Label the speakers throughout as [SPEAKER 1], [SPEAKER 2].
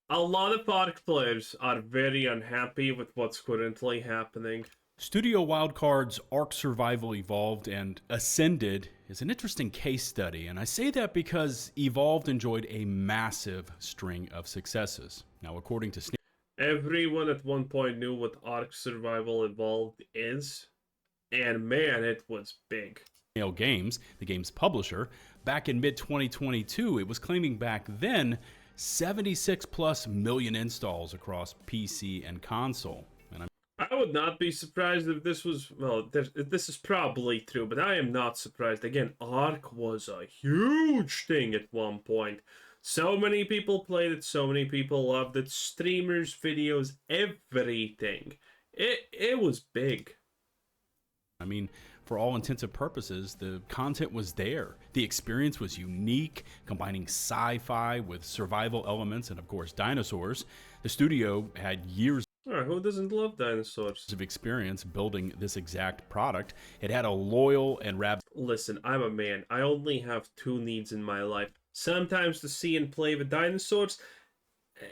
[SPEAKER 1] A lot of ARK players are very unhappy with what's currently happening.
[SPEAKER 2] Studio Wildcard's ARK Survival Evolved and Ascended is an interesting case study, and I say that because Evolved enjoyed a massive string of successes. Now, according to
[SPEAKER 1] Everyone at one point knew what ARK Survival Evolved is, and man, it was big.
[SPEAKER 2] Snail Games, the game's publisher, back in mid 2022, it was claiming back then 76 plus million installs across PC and console.
[SPEAKER 1] I would not be surprised if this was, well, this is probably true, but I am not surprised. Again, ARK was a huge thing at one point. So many people played it, so many people loved it. Streamers, videos, everything. It was big.
[SPEAKER 2] I mean, for all intents and purposes, the content was there. The experience was unique, combining sci-fi with survival elements and, of course, dinosaurs. The studio had years
[SPEAKER 1] Who doesn't love dinosaurs?
[SPEAKER 2] of experience building this exact product. It had a loyal and rabid
[SPEAKER 1] Listen, I'm a man. I only have two needs in my life. Sometimes to see and play with dinosaurs,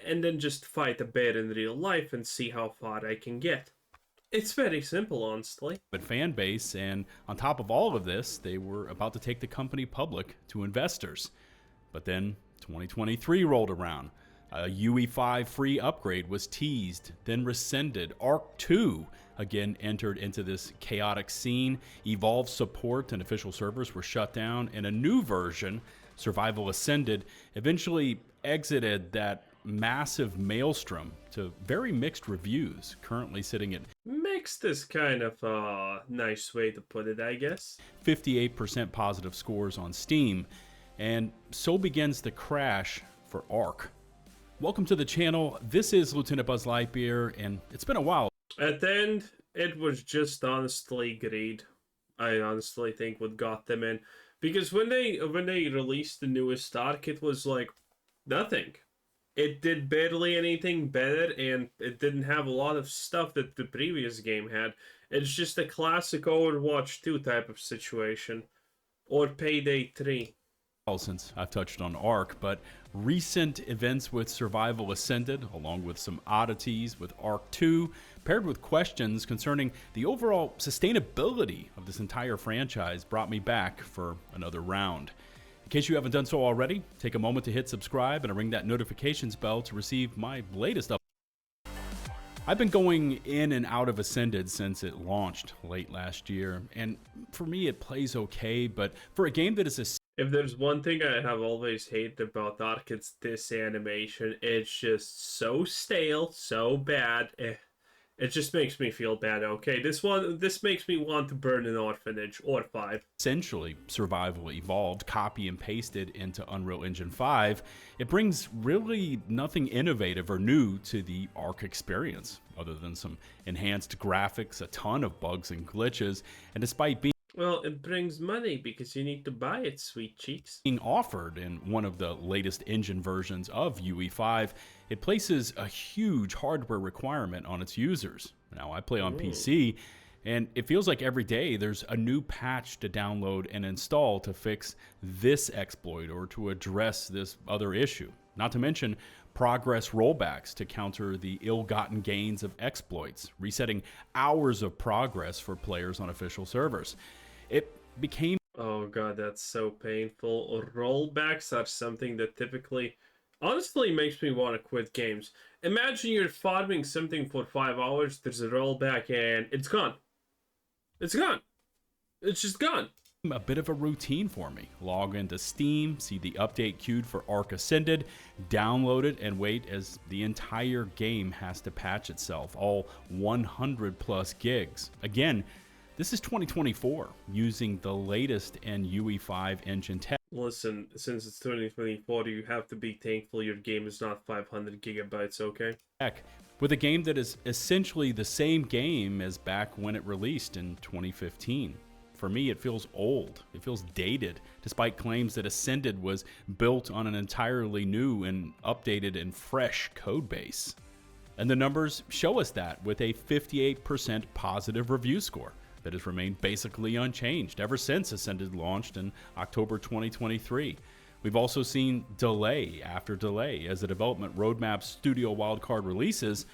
[SPEAKER 1] and then just fight a bear in real life and see how far I can get. It's very simple, honestly.
[SPEAKER 2] fan base, and on top of all of this, they were about to take the company public to investors. But then 2023 rolled around. A UE5 free upgrade was teased, then rescinded. ARK 2 again entered into this chaotic scene. Evolve support and official servers were shut down, and a new version, Survival Ascended, eventually exited that massive maelstrom to very mixed reviews, currently sitting at
[SPEAKER 1] Mixed is kind of a nice way to put it, I guess.
[SPEAKER 2] 58% positive scores on Steam. And so begins the crash for ARK. Welcome to the channel. This is Lieutenant Buzz Lightyear, and it's been a while.
[SPEAKER 1] At the end, it was just honestly greed. I honestly think what got them in, because when they released the newest ARK, it was like nothing. It did barely anything better, and it didn't have a lot of stuff that the previous game had. It's just a classic Overwatch 2 type of situation, or Payday 3.
[SPEAKER 2] Since I've touched on ARK, but recent events with Survival Ascended, along with some oddities with ARK 2, paired with questions concerning the overall sustainability of this entire franchise, brought me back for another round. In case you haven't done so already, take a moment to hit subscribe and ring that notifications bell to receive my latest update. I've been going in and out of Ascended since it launched late last year, and for me it plays okay, but for a game that is
[SPEAKER 1] If there's one thing I have always hated about ARK, it's this animation. It's just so stale, so bad. It just makes me feel bad. Okay, this makes me want to burn an orphanage or 5.
[SPEAKER 2] essentially Survival Evolved, copy and pasted into Unreal Engine 5, it brings really nothing innovative or new to the ARK experience, other than some enhanced graphics, a ton of bugs and glitches, and despite being
[SPEAKER 1] Well, it brings money because you need to buy it, sweet cheeks.
[SPEAKER 2] offered in one of the latest engine versions of UE5, it places a huge hardware requirement on its users. Now, I play on PC, and it feels like every day there's a new patch to download and install to fix this exploit or to address this other issue. Not to mention progress rollbacks to counter the ill-gotten gains of exploits, resetting hours of progress for players on official servers. It became
[SPEAKER 1] Oh god, that's so painful. Rollbacks are something that typically, honestly, makes me want to quit games. Imagine you're farming something for 5 hours, there's a rollback, and it's gone. It's gone. It's just gone.
[SPEAKER 2] a bit of a routine for me. Log into Steam, see the update queued for ARK Ascended, download it, and wait as the entire game has to patch itself, all 100 plus gigs. Again, this is 2024, using the latest in UE5 engine tech.
[SPEAKER 1] Listen, since it's 2024, you have to be thankful your game is not 500 gigabytes, okay?
[SPEAKER 2] With a game that is essentially the same game as back when it released in 2015. For me, it feels old. It feels dated, despite claims that Ascended was built on an entirely new and updated and fresh code base. And the numbers show us that, with a 58% positive review score that has remained basically unchanged ever since Ascended launched in October 2023. We've also seen delay after delay as the development roadmap studio wildcard releases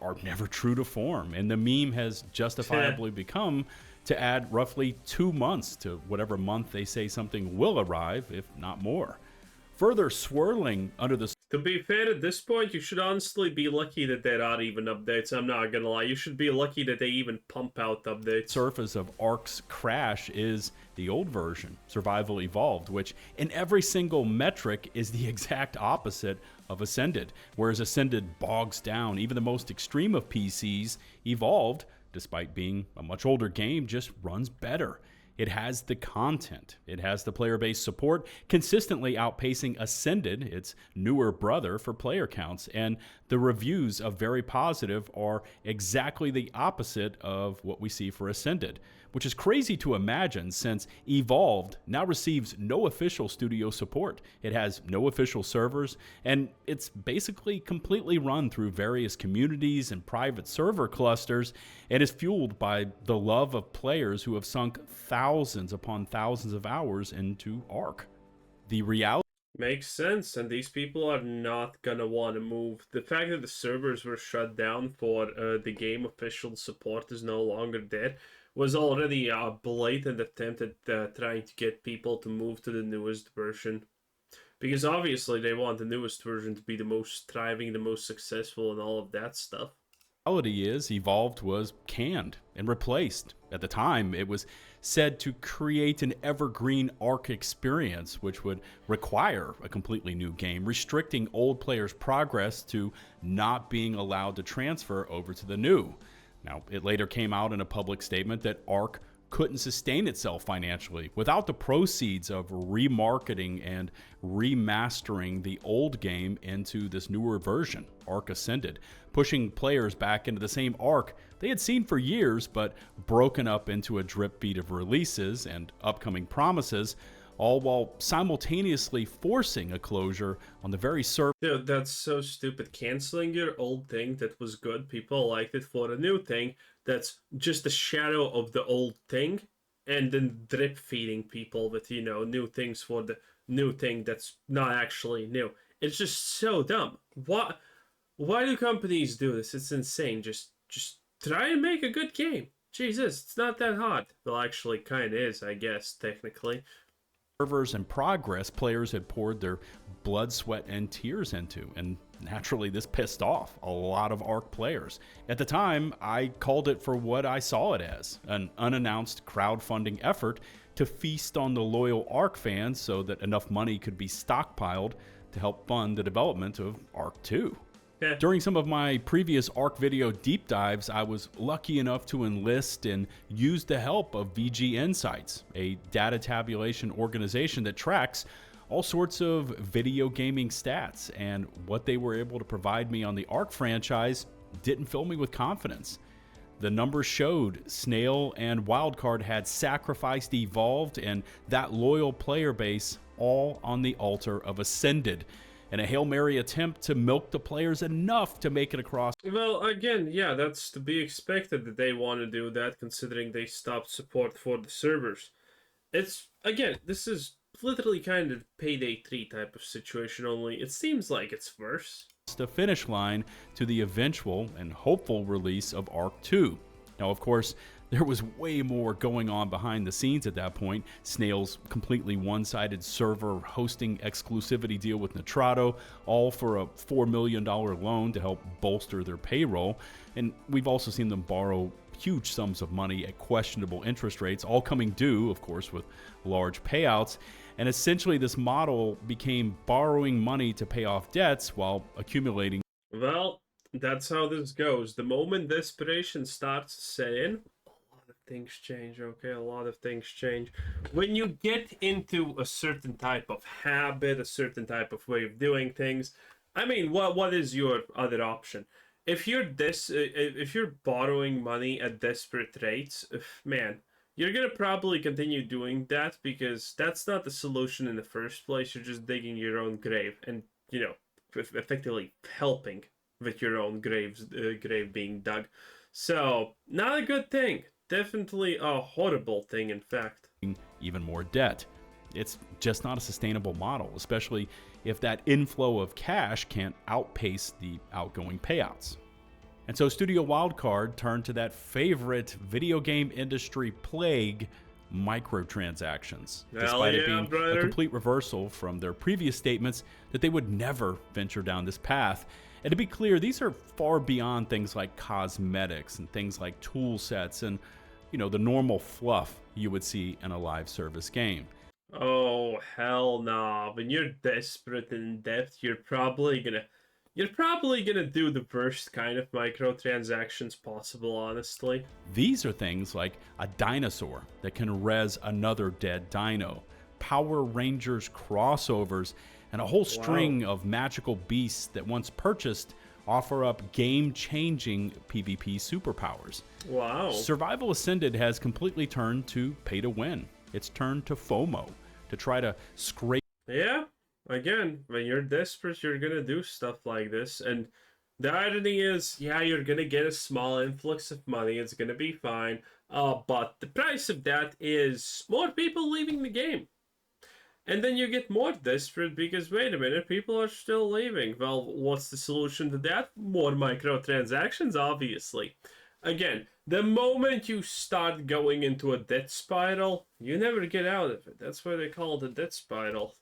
[SPEAKER 2] are never true to form, and the meme has justifiably become to add roughly 2 months to whatever month they say something will arrive, if not more. Further swirling under the
[SPEAKER 1] To be fair, at this point, you should honestly be lucky that there are even updates. I'm not gonna lie. You should be lucky that they even pump out updates.
[SPEAKER 2] surface of ARK's crash is the old version, Survival Evolved, which in every single metric is the exact opposite of Ascended. Whereas Ascended bogs down even the most extreme of PCs, Evolved, despite being a much older game, just runs better. It has the content. It has the player-based support, consistently outpacing Ascended, its newer brother, for player counts. And the reviews of very positive are exactly the opposite of what we see for Ascended, which is crazy to imagine since Evolved now receives no official studio support. It has no official servers, and it's basically completely run through various communities and private server clusters, and is fueled by the love of players who have sunk thousands upon thousands of hours into ARK. The reality
[SPEAKER 1] Makes sense, and these people are not gonna want to move. The fact that the servers were shut down for the game official support is no longer there was already a blatant attempt at trying to get people to move to the newest version. Because obviously they want the newest version to be the most thriving, the most successful, and all of that stuff.
[SPEAKER 2] is Evolved was canned and replaced. At the time, it was said to create an evergreen ARK experience, which would require a completely new game, restricting old players' progress to not being allowed to transfer over to the new. Now, it later came out in a public statement that ARK couldn't sustain itself financially without the proceeds of remarketing and remastering the old game into this newer version, ARK Ascended, pushing players back into the same ARK they had seen for years, but broken up into a drip feed of releases and upcoming promises, all while simultaneously forcing a closure on the very surface.
[SPEAKER 1] Dude, that's so stupid. Canceling your old thing that was good, people liked it, for a new thing that's just a shadow of the old thing, and then drip feeding people with, new things for the new thing that's not actually new. It's just so dumb. Why do companies do this? It's insane. Just try and make a good game. Jesus, it's not that hard. Well, actually, kind of is, I guess, technically.
[SPEAKER 2] Servers in progress players had poured their blood, sweat, and tears into, and naturally this pissed off a lot of ARK players. At the time, I called it for what I saw it as, an unannounced crowdfunding effort to feast on the loyal ARK fans so that enough money could be stockpiled to help fund the development of ARK 2.
[SPEAKER 1] Yeah.
[SPEAKER 2] During some of my previous ARK video deep dives, I was lucky enough to enlist and use the help of VG Insights, a data tabulation organization that tracks all sorts of video gaming stats, and what they were able to provide me on the ARK franchise didn't fill me with confidence. The numbers showed Snail and Wildcard had sacrificed Evolved and that loyal player base all on the altar of Ascended, in a Hail Mary attempt to milk the players enough to make it across.
[SPEAKER 1] Well, again, yeah, that's to be expected that they want to do that, considering they stopped support for the servers. It's, again, this is literally kind of Payday 3 type of situation, only it seems like it's worse.
[SPEAKER 2] The finish line to the eventual and hopeful release of ARK 2. Now, of course, there was way more going on behind the scenes at that point. Snail's completely one-sided server hosting exclusivity deal with Nitrado, all for a $4 million loan to help bolster their payroll. And we've also seen them borrow huge sums of money at questionable interest rates, all coming due, of course, with large payouts. And essentially, this model became borrowing money to pay off debts while accumulating.
[SPEAKER 1] Well, that's how this goes. The moment desperation starts to set in, things change, okay? A lot of things change. When you get into a certain type of habit, a certain type of way of doing things, I mean, what is your other option? If you're borrowing money at desperate rates, man, you're gonna probably continue doing that, because that's not the solution in the first place. You're just digging your own grave and, effectively helping with your own grave being dug. So, not a good thing. Definitely a horrible thing, in fact.
[SPEAKER 2] Even more debt. It's just not a sustainable model, especially if that inflow of cash can't outpace the outgoing payouts. And so Studio Wildcard turned to that favorite video game industry plague, microtransactions, despite it being a complete reversal from their previous statements that they would never venture down this path. And to be clear, these are far beyond things like cosmetics and things like tool sets and, the normal fluff you would see in a live service game.
[SPEAKER 1] Oh, hell no. When you're desperate and in depth, you're probably gonna do the worst kind of microtransactions possible, honestly.
[SPEAKER 2] These are things like a dinosaur that can res another dead dino, Power Rangers crossovers, and a whole string of magical beasts that once purchased offer up game-changing PvP superpowers.
[SPEAKER 1] Wow.
[SPEAKER 2] Survival Ascended has completely turned to pay to win. It's turned to FOMO, to try to scrape.
[SPEAKER 1] Yeah, again, when you're desperate, you're gonna do stuff like this. And the irony is, yeah, you're gonna get a small influx of money. It's gonna be fine. But the price of that is more people leaving the game. And then you get more desperate because, wait a minute, people are still leaving. Well, what's the solution to that? More microtransactions, obviously. Again, the moment you start going into a debt spiral, you never get out of it. That's why they call it a debt spiral.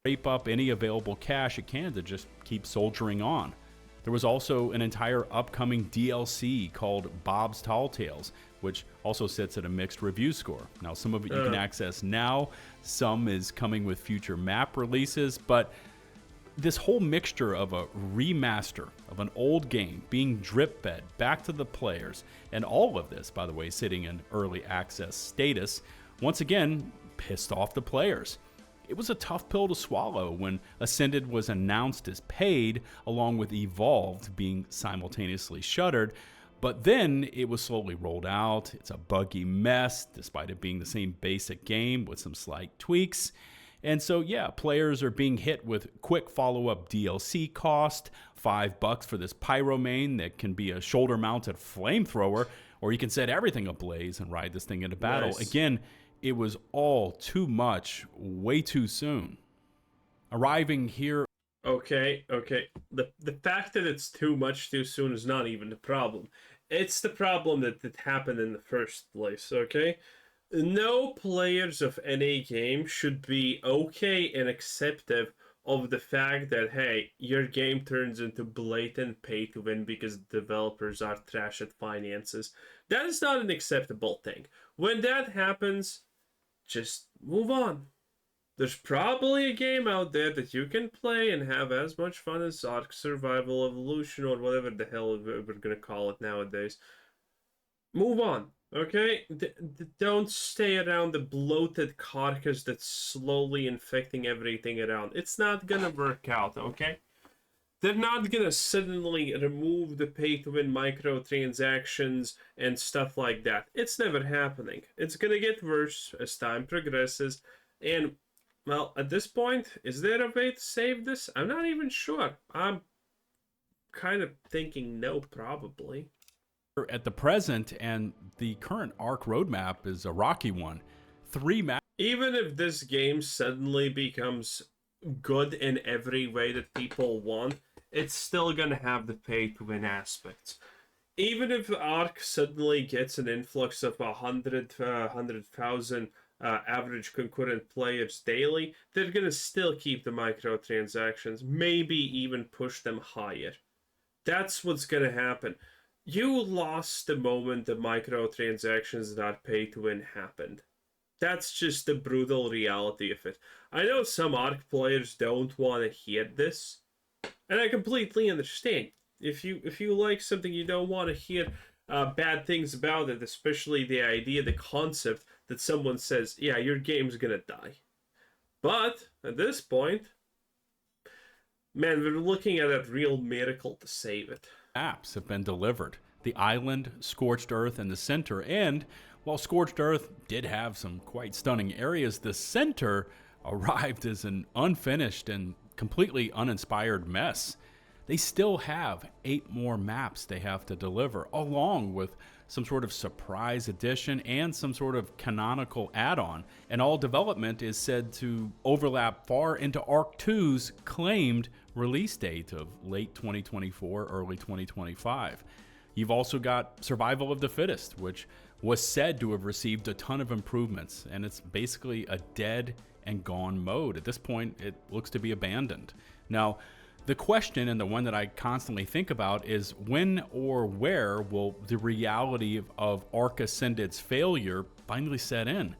[SPEAKER 2] Scrape up any available cash it can to just keep soldiering on. There was also an entire upcoming DLC called Bob's Tall Tales, which also sits at a mixed review score. Now, some of it you can access now, some is coming with future map releases, but this whole mixture of a remaster of an old game being drip-fed back to the players, and all of this, by the way, sitting in early access status, once again, pissed off the players. It was a tough pill to swallow when Ascended was announced as paid, along with Evolved being simultaneously shuttered, but then it was slowly rolled out. It's a buggy mess, despite it being the same basic game with some slight tweaks. And so, yeah, players are being hit with quick follow-up DLC cost, $5 for this Pyromane that can be a shoulder-mounted flamethrower, or you can set everything ablaze and ride this thing into battle.
[SPEAKER 1] Nice.
[SPEAKER 2] Again, it was all too much, way too soon. Arriving here.
[SPEAKER 1] Okay. The fact that it's too much too soon is not even the problem. It's the problem that it happened in the first place, okay? No players of any game should be okay and acceptive of the fact that, hey, your game turns into blatant pay to win because developers are trash at finances. That is not an acceptable thing. When that happens, just move on. There's probably a game out there that you can play and have as much fun as ARK Survival Evolution or whatever the hell we're gonna call it nowadays. Move on, okay? Don't stay around the bloated carcass that's slowly infecting everything around. It's not gonna work out, okay? They're not gonna suddenly remove the pay-to-win microtransactions and stuff like that. It's never happening. It's gonna get worse as time progresses, and well, at this point, is there a way to save this? I'm not even sure. I'm kind of thinking no, probably.
[SPEAKER 2] At the present, and the current ARK roadmap is a rocky one. 3 maps.
[SPEAKER 1] Even if this game suddenly becomes good in every way that people want, it's still gonna have the pay-to-win aspects. Even if ARK suddenly gets an influx of 100,000 average concurrent players daily, they're gonna still keep the microtransactions, maybe even push them higher. That's what's gonna happen. You lost the moment the microtransactions that are pay to win happened. That's just the brutal reality of it. I know some ARK players don't want to hear this, and I completely understand. If you like something, you don't want to hear bad things about it, especially the idea, the concept that someone says, yeah, your game's gonna die. But at this point, man, we're looking at a real miracle to save it.
[SPEAKER 2] Apps have been delivered. The Island, Scorched Earth, and the Center. And while Scorched Earth did have some quite stunning areas, the Center arrived as an unfinished and completely uninspired mess. they still have 8 more maps they have to deliver, along with some sort of surprise edition and some sort of canonical add-on. And all development is said to overlap far into ARK 2's claimed release date of late 2024, early 2025. You've also got Survival of the Fittest, which was said to have received a ton of improvements, and it's basically a dead and gone mode. At this point, it looks to be abandoned. Now, the question, and the one that I constantly think about, is when or where will the reality of ARK Ascended's failure finally set in?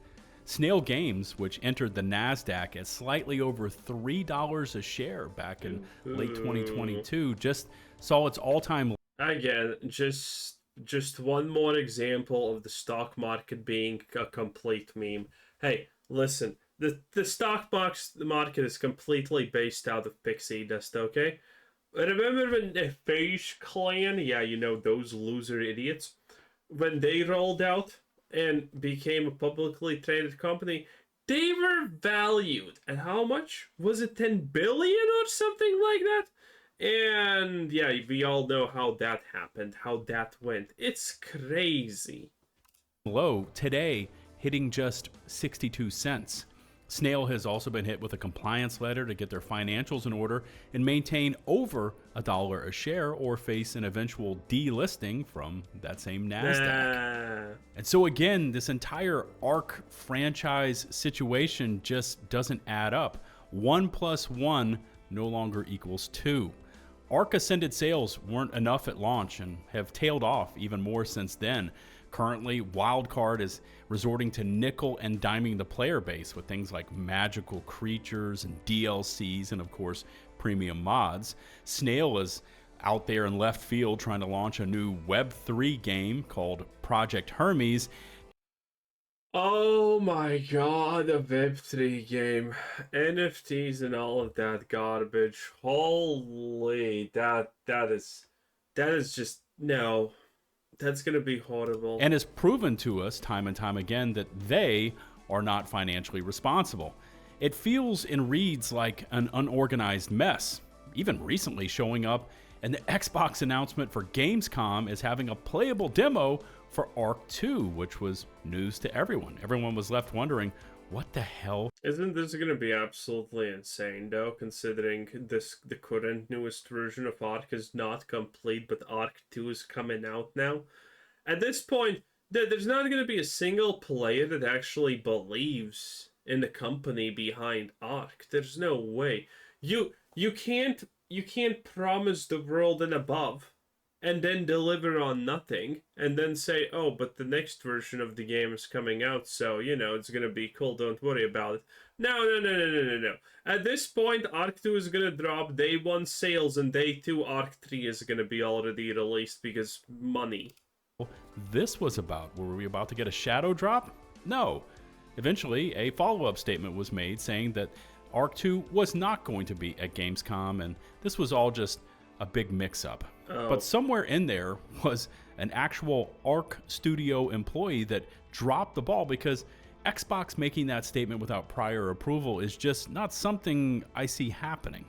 [SPEAKER 2] Snail Games, which entered the NASDAQ at slightly over $3 a share back in late 2022, just saw its all-time...
[SPEAKER 1] Again, just one more example of the stock market being a complete meme. Hey, listen, the stock market is completely based out of pixie dust, okay? Remember when the Phage clan, yeah, you know, those loser idiots, when they rolled out and became a publicly traded company, they were valued at how much? Was it 10 billion or something like that? And yeah, we all know how that happened, how that went. It's crazy.
[SPEAKER 2] Low today, hitting just 62 cents. Snail has also been hit with a compliance letter to get their financials in order and maintain over $1 a share or face an eventual delisting from that same NASDAQ. And so again, this entire ARK franchise situation just doesn't add up. 1 plus 1 no longer equals 2. ARK Ascended sales weren't enough at launch and have tailed off even more since then. Currently, Wildcard is resorting to nickel and diming the player base with things like magical creatures and DLCs and, of course, premium mods. Snail is out there in left field trying to launch a new Web3 game called Project Hermes.
[SPEAKER 1] Oh my god, a Web3 game. NFTs and all of that garbage. Holy, that is just, no. That's going to be horrible.
[SPEAKER 2] And has proven to us time and time again that they are not financially responsible. It feels and reads like an unorganized mess, even recently showing up in the Xbox announcement for Gamescom as having a playable demo for ARK 2, which was news to everyone. Everyone was left wondering, what the hell?
[SPEAKER 1] Isn't this going to be absolutely insane, though, considering the current newest version of ARK is not complete, but ARK 2 is coming out now? At this point, there's not going to be a single player that actually believes in the company behind ARK. There's no way. You can't promise the world and above and then deliver on nothing, and then say, oh, but the next version of the game is coming out, so, you know, it's gonna be cool, don't worry about it. No. At this point, ARK 2 is gonna drop day 1 sales, and day 2 ARK 3 is gonna be already released, because money.
[SPEAKER 2] This was about. Were we about to get a shadow drop? No. Eventually, a follow-up statement was made saying that ARK 2 was not going to be at Gamescom, and this was all just a big mix-up. But somewhere in there was an actual ARK Studio employee that dropped the ball, because Xbox making that statement without prior approval is just not something I see happening.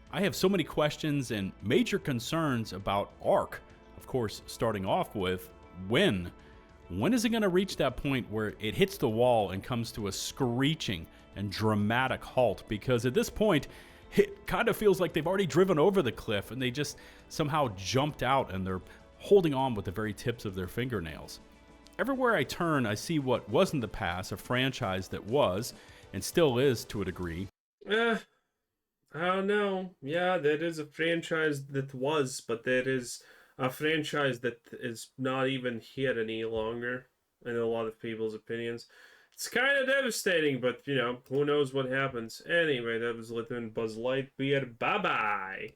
[SPEAKER 2] I have so many questions and major concerns about ARK. Of course, starting off with when. When is it going to reach that point where it hits the wall and comes to a screeching and dramatic halt? Because at this point, it kind of feels like they've already driven over the cliff and they just somehow jumped out and they're holding on with the very tips of their fingernails. Everywhere I turn, I see what was in the past a franchise that was, and still is to a degree.
[SPEAKER 1] I don't know. Yeah, there is a franchise that was, but there is a franchise that is not even here any longer, in a lot of people's opinions. It's kind of devastating, but, you know, who knows what happens. Anyway, that was Little Buzz Lightyear. Bye-bye!